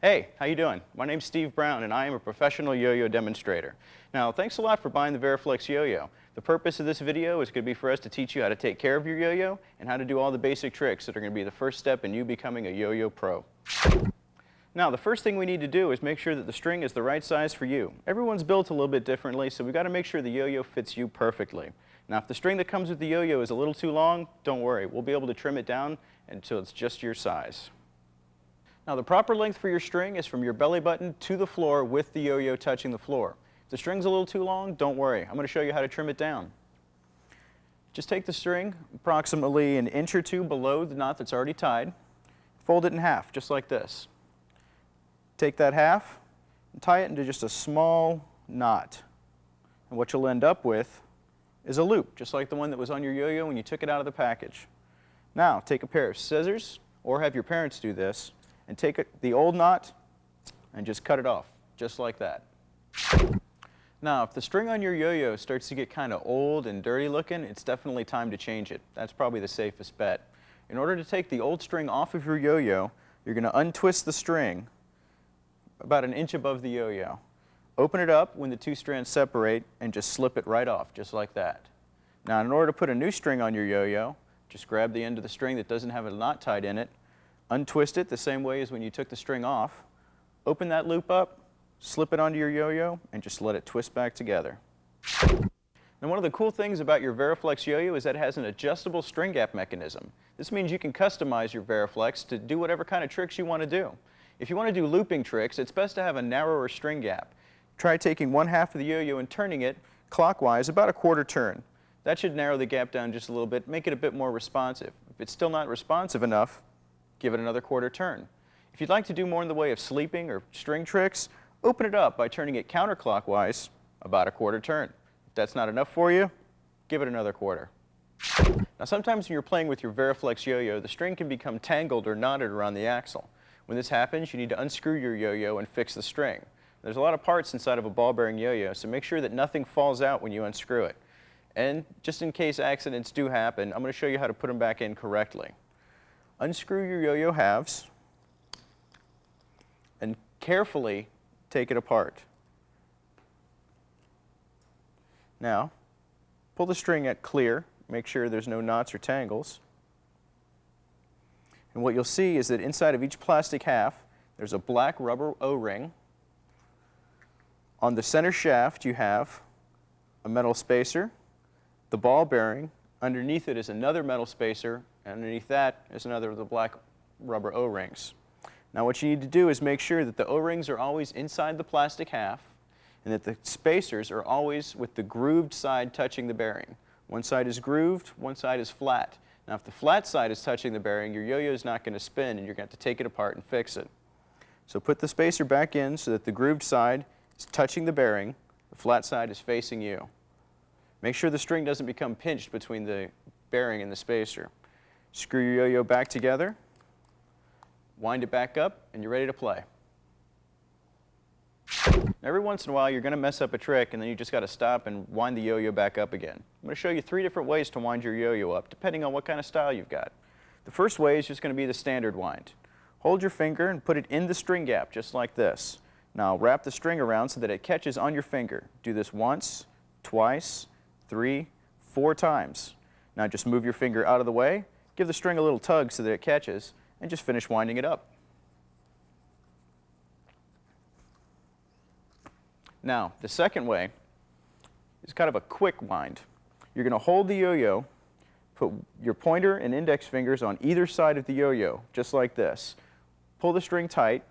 Hey, how you doing? My name's Steve Brown and I am a professional yo-yo demonstrator. Now, thanks a lot for buying the Variflex yo-yo. The purpose of this video is going to be for us to teach you how to take care of your yo-yo and how to do all the basic tricks that are going to be the first step in you becoming a yo-yo pro. Now, the first thing we need to do is make sure that the string is the right size for you. Everyone's built a little bit differently, so we've got to make sure the yo-yo fits you perfectly. Now, if the string that comes with the yo-yo is a little too long, don't worry. We'll be able to trim it down until it's just your size. Now, the proper length for your string is from your belly button to the floor with the yo-yo touching the floor. If the string's a little too long, don't worry. I'm going to show you how to trim it down. Just take the string approximately an inch or two below the knot that's already tied. Fold it in half, just like this. Take that half and tie it into just a small knot. And what you'll end up with is a loop, just like the one that was on your yo-yo when you took it out of the package. Now, take a pair of scissors, or have your parents do this, and take the old knot and just cut it off, just like that. Now, if the string on your yo-yo starts to get kind of old and dirty looking, it's definitely time to change it. That's probably the safest bet. In order to take the old string off of your yo-yo, you're going to untwist the string about an inch above the yo-yo. Open it up when the two strands separate and just slip it right off, just like that. Now, in order to put a new string on your yo-yo, just grab the end of the string that doesn't have a knot tied in it, untwist it the same way as when you took the string off, open that loop up, slip it onto your yo-yo, and just let it twist back together. Now, one of the cool things about your Variflex yo-yo is that it has an adjustable string gap mechanism. This means you can customize your Variflex to do whatever kind of tricks you want to do. If you want to do looping tricks, it's best to have a narrower string gap. Try taking one half of the yo-yo and turning it clockwise about a quarter turn. That should narrow the gap down just a little bit, make it a bit more responsive. If it's still not responsive enough, give it another quarter turn. If you'd like to do more in the way of sleeping or string tricks, open it up by turning it counterclockwise about a quarter turn. If that's not enough for you, give it another quarter. Now, sometimes when you're playing with your Variflex yo-yo, the string can become tangled or knotted around the axle. When this happens, you need to unscrew your yo-yo and fix the string. There's a lot of parts inside of a ball bearing yo-yo, so make sure that nothing falls out when you unscrew it. And just in case accidents do happen, I'm going to show you how to put them back in correctly. Unscrew your yo-yo halves and carefully take it apart. Now, pull the string at clear, make sure there's no knots or tangles. And what you'll see is that inside of each plastic half, there's a black rubber O-ring. On the center shaft, you have a metal spacer, the ball bearing. Underneath it is another metal spacer, and underneath that is another of the black rubber O-rings. Now, what you need to do is make sure that the O-rings are always inside the plastic half and that the spacers are always with the grooved side touching the bearing. One side is grooved, one side is flat. Now, if the flat side is touching the bearing, your yo-yo is not going to spin and you're going to have to take it apart and fix it. So put the spacer back in so that the grooved side is touching the bearing, the flat side is facing you. Make sure the string doesn't become pinched between the bearing and the spacer. Screw your yo-yo back together, wind it back up, and you're ready to play. Every once in a while, you're going to mess up a trick, and then you just got to stop and wind the yo-yo back up again. I'm going to show you 3 different ways to wind your yo-yo up, depending on what kind of style you've got. The first way is just going to be the standard wind. Hold your finger and put it in the string gap, just like this. Now, wrap the string around so that it catches on your finger. Do this once, twice, 3, 4 times. Now, just move your finger out of the way, give the string a little tug so that it catches, and just finish winding it up. Now, the second way is kind of a quick wind. You're going to hold the yo-yo, put your pointer and index fingers on either side of the yo-yo, just like this. Pull the string tight.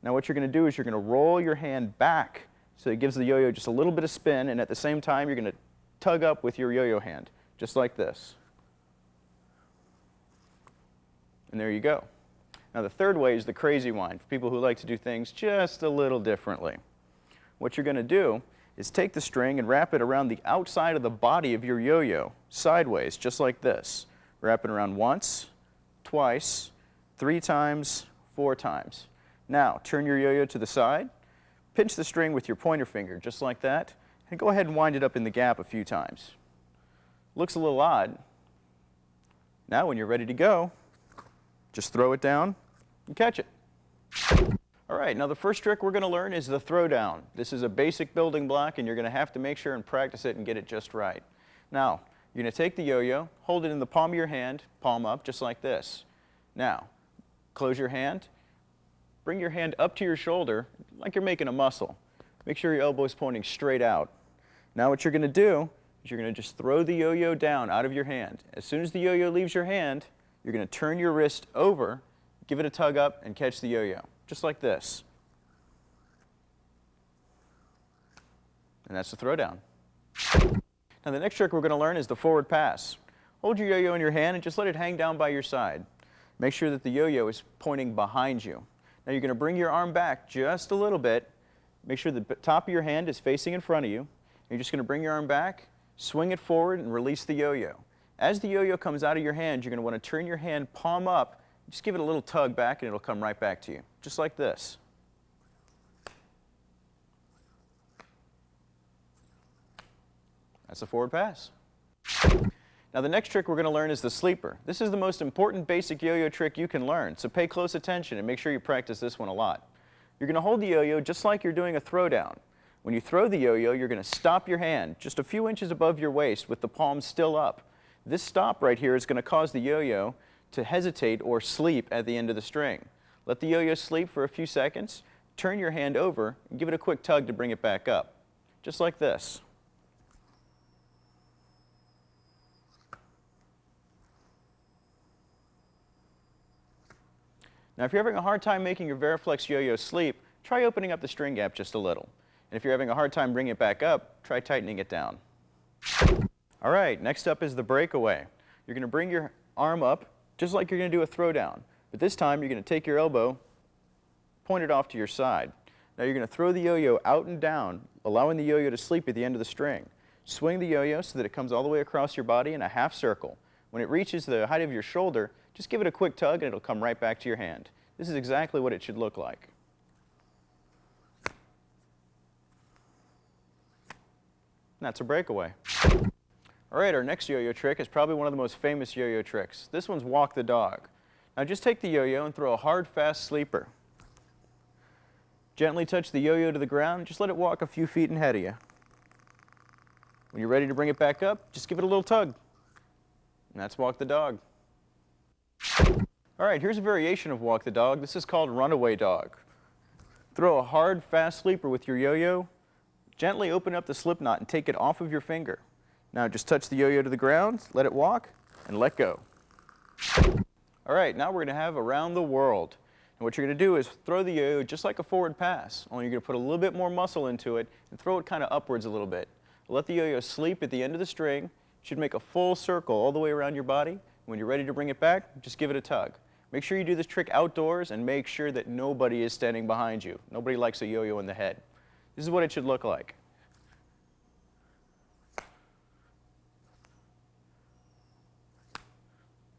Now, what you're going to do is you're going to roll your hand back so it gives the yo-yo just a little bit of spin, and at the same time, you're going to tug up with your yo-yo hand, just like this. And there you go. Now, the third way is the crazy wind, for people who like to do things just a little differently. What you're going to do is take the string and wrap it around the outside of the body of your yo-yo, sideways, just like this. Wrap it around once, twice, 3 times, 4 times. Now, turn your yo-yo to the side, pinch the string with your pointer finger, just like that, and go ahead and wind it up in the gap a few times. Looks a little odd. Now, when you're ready to go, just throw it down and catch it. All right, now the first trick we're going to learn is the throwdown. This is a basic building block, and you're going to have to make sure and practice it and get it just right. Now, you're going to take the yo-yo, hold it in the palm of your hand, palm up, just like this. Now, close your hand, bring your hand up to your shoulder like you're making a muscle. Make sure your elbow is pointing straight out. Now what you're going to do is you're going to just throw the yo-yo down out of your hand. As soon as the yo-yo leaves your hand, you're going to turn your wrist over, give it a tug up, and catch the yo-yo, just like this. And that's the throwdown. Now the next trick we're going to learn is the forward pass. Hold your yo-yo in your hand and just let it hang down by your side. Make sure that the yo-yo is pointing behind you. Now you're going to bring your arm back just a little bit. Make sure the top of your hand is facing in front of you. You're just going to bring your arm back, swing it forward, and release the yo-yo. As the yo-yo comes out of your hand, you're going to want to turn your hand palm up. Just give it a little tug back, and it'll come right back to you, just like this. That's a forward pass. Now the next trick we're going to learn is the sleeper. This is the most important basic yo-yo trick you can learn, so pay close attention and make sure you practice this one a lot. You're going to hold the yo-yo just like you're doing a throwdown. When you throw the yo-yo, you're going to stop your hand just a few inches above your waist with the palm still up. This stop right here is going to cause the yo-yo to hesitate or sleep at the end of the string. Let the yo-yo sleep for a few seconds, turn your hand over, and give it a quick tug to bring it back up, just like this. Now if you're having a hard time making your Variflex yo-yo sleep, try opening up the string gap just a little. And if you're having a hard time bringing it back up, try tightening it down. All right, next up is the breakaway. You're going to bring your arm up just like you're going to do a throwdown. But this time you're going to take your elbow, point it off to your side. Now you're going to throw the yo-yo out and down, allowing the yo-yo to sleep at the end of the string. Swing the yo-yo so that it comes all the way across your body in a half circle. When it reaches the height of your shoulder, just give it a quick tug and it'll come right back to your hand. This is exactly what it should look like. And that's a breakaway. All right, our next yo-yo trick is probably one of the most famous yo-yo tricks. This one's walk the dog. Now just take the yo-yo and throw a hard, fast sleeper. Gently touch the yo-yo to the ground, just let it walk a few feet ahead of you. When you're ready to bring it back up, just give it a little tug. And that's walk the dog. All right, here's a variation of walk the dog. This is called runaway dog. Throw a hard, fast sleeper with your yo-yo. Gently open up the slip knot and take it off of your finger. Now just touch the yo-yo to the ground, let it walk, and let go. All right, now we're going to have around the world. And what you're going to do is throw the yo-yo just like a forward pass, only you're going to put a little bit more muscle into it and throw it kind of upwards a little bit. Let the yo-yo sleep at the end of the string. It should make a full circle all the way around your body. When you're ready to bring it back, just give it a tug. Make sure you do this trick outdoors and make sure that nobody is standing behind you. Nobody likes a yo-yo in the head. This is what it should look like.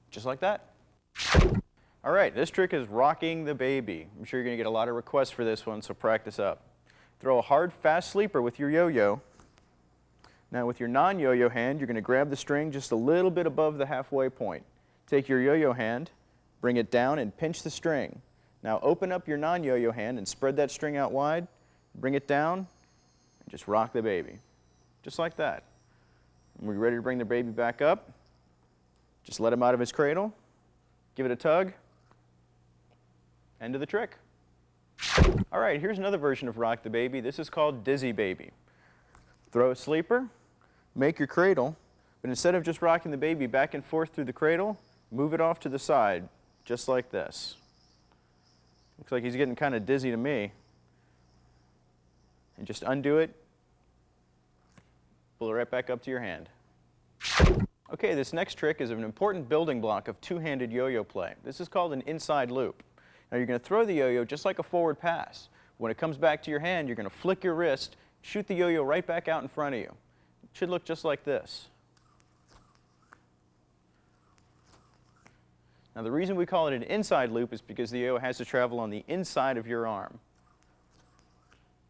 Just like that. All right, this trick is rocking the baby. I'm sure you're going to get a lot of requests for this one, so practice up. Throw a hard, fast sleeper with your yo-yo. Now with your non-yo-yo hand, you're going to grab the string just a little bit above the halfway point. Take your yo-yo hand, bring it down and pinch the string. Now open up your non-yo-yo hand and spread that string out wide, bring it down, and just rock the baby. Just like that. When you're ready to bring the baby back up, just let him out of his cradle, give it a tug, end of the trick. All right, here's another version of rock the baby. This is called dizzy baby. Throw a sleeper, make your cradle, but instead of just rocking the baby back and forth through the cradle, move it off to the side, just like this. Looks like he's getting kind of dizzy to me. And just undo it, pull it right back up to your hand. Okay, this next trick is an important building block of two-handed yo-yo play. This is called an inside loop. Now you're going to throw the yo-yo just like a forward pass. When it comes back to your hand, you're going to flick your wrist, shoot the yo-yo right back out in front of you. It should look just like this. Now the reason we call it an inside loop is because the yo-yo has to travel on the inside of your arm.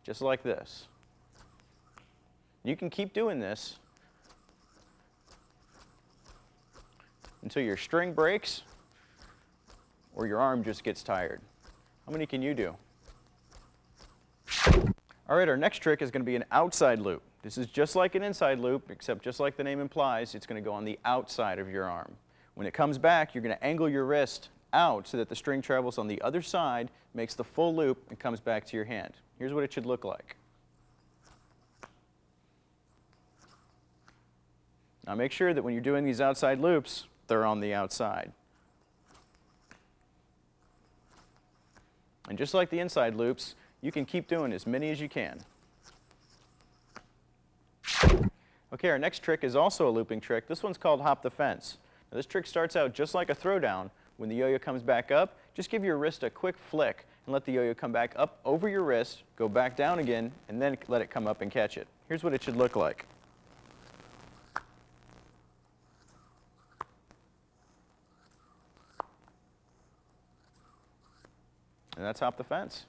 Just like this. You can keep doing this until your string breaks or your arm just gets tired. How many can you do? All right, our next trick is going to be an outside loop. This is just like an inside loop, except just like the name implies, it's going to go on the outside of your arm. When it comes back, you're going to angle your wrist out so that the string travels on the other side, makes the full loop, and comes back to your hand. Here's what it should look like. Now make sure that when you're doing these outside loops, they're on the outside. And just like the inside loops, you can keep doing as many as you can. Okay, our next trick is also a looping trick. This one's called hop the fence. Now, this trick starts out just like a throwdown. When the yo-yo comes back up, just give your wrist a quick flick and let the yo-yo come back up over your wrist, go back down again, and then let it come up and catch it. Here's what it should look like. And that's hop the fence.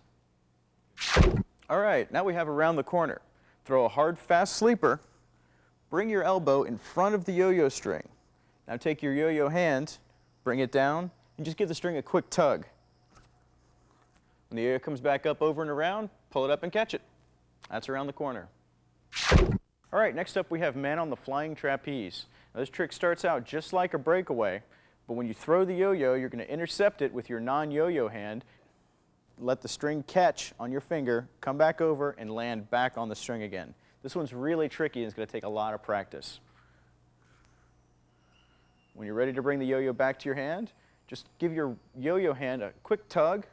All right, now we have around the corner. Throw a hard, fast sleeper. Bring your elbow in front of the yo-yo string. Now take your yo-yo hand, bring it down, and just give the string a quick tug. When the yo-yo comes back up, over and around, pull it up and catch it. That's around the corner. All right, next up we have man on the flying trapeze. Now, this trick starts out just like a breakaway, but when you throw the yo-yo, you're going to intercept it with your non-yo-yo hand. Let the string catch on your finger, come back over, and land back on the string again. This one's really tricky and it's going to take a lot of practice. When you're ready to bring the yo-yo back to your hand, just give your yo-yo hand a quick tug.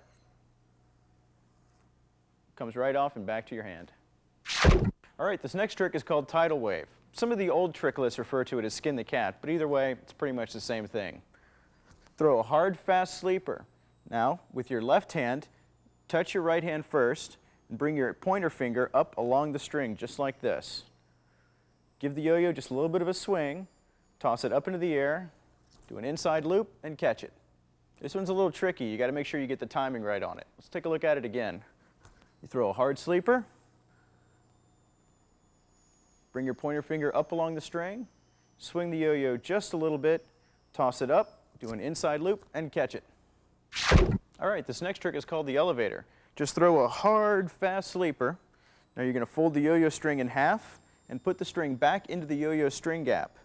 Comes right off and back to your hand. All right, this next trick is called tidal wave. Some of the old trick lists refer to it as skin the cat, but either way, it's pretty much the same thing. Throw a hard, fast sleeper. Now, with your left hand, touch your right hand first and bring your pointer finger up along the string just like this. Give the yo-yo just a little bit of a swing, toss it up into the air, do an inside loop, and catch it. This one's a little tricky. You got to make sure you get the timing right on it. Let's take a look at it again. You throw a hard sleeper, bring your pointer finger up along the string, swing the yo-yo just a little bit, toss it up, do an inside loop, and catch it. All right, this next trick is called the elevator. Just throw a hard, fast sleeper. Now you're going to fold the yo-yo string in half and put the string back into the yo-yo string gap.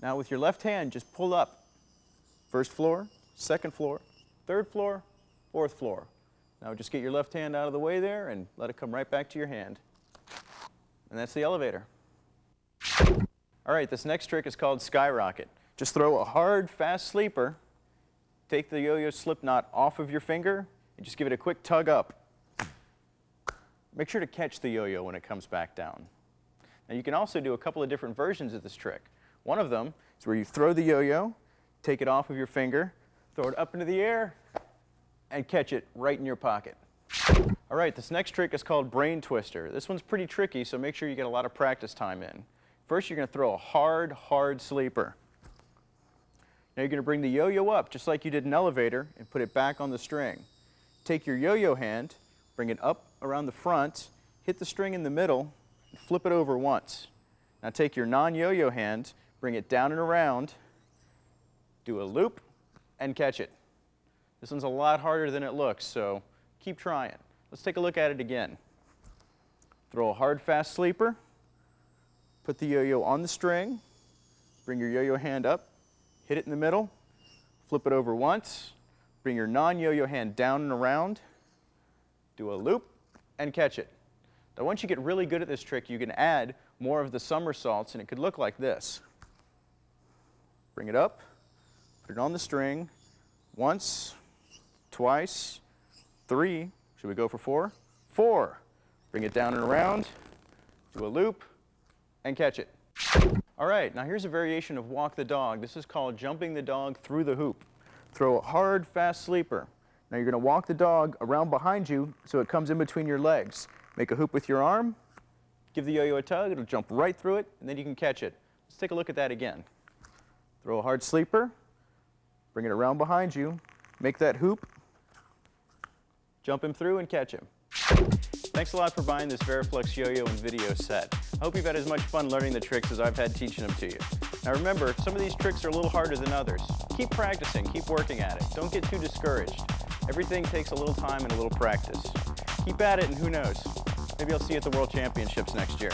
Now with your left hand, just pull up. First floor, second floor, third floor, fourth floor. Now just get your left hand out of the way there and let it come right back to your hand. And that's the elevator. All right, this next trick is called skyrocket. Just throw a hard, fast sleeper. Take the yo-yo slip knot off of your finger and just give it a quick tug up. Make sure to catch the yo-yo when it comes back down. Now you can also do a couple of different versions of this trick. One of them is where you throw the yo-yo, take it off of your finger, throw it up into the air, and catch it right in your pocket. All right, this next trick is called brain twister. This one's pretty tricky, so make sure you get a lot of practice time in. First, you're going to throw a hard, hard sleeper. Now you're going to bring the yo-yo up, just like you did an elevator, and put it back on the string. Take your yo-yo hand, bring it up around the front, hit the string in the middle, and flip it over once. Now take your non-yo-yo hand, bring it down and around, do a loop, and catch it. This one's a lot harder than it looks, so keep trying. Let's take a look at it again. Throw a hard, fast sleeper, put the yo-yo on the string, bring your yo-yo hand up, hit it in the middle, flip it over once, bring your non-yo-yo hand down and around, do a loop, and catch it. Now once you get really good at this trick, you can add more of the somersaults, and it could look like this. Bring it up, put it on the string, once, twice, three, should we go for four? Four. Bring it down and around, do a loop, and catch it. All right, now here's a variation of walk the dog. This is called jumping the dog through the hoop. Throw a hard, fast sleeper. Now you're going to walk the dog around behind you so it comes in between your legs. Make a hoop with your arm, give the yo-yo a tug, it'll jump right through it, and then you can catch it. Let's take a look at that again. Throw a hard sleeper, bring it around behind you, make that hoop, jump him through, and catch him. Thanks a lot for buying this Variflex yo-yo and video set. I hope you've had as much fun learning the tricks as I've had teaching them to you. Now remember, some of these tricks are a little harder than others. Keep practicing, keep working at it. Don't get too discouraged. Everything takes a little time and a little practice. keep at it, and who knows, maybe I'll see you at the World Championships next year.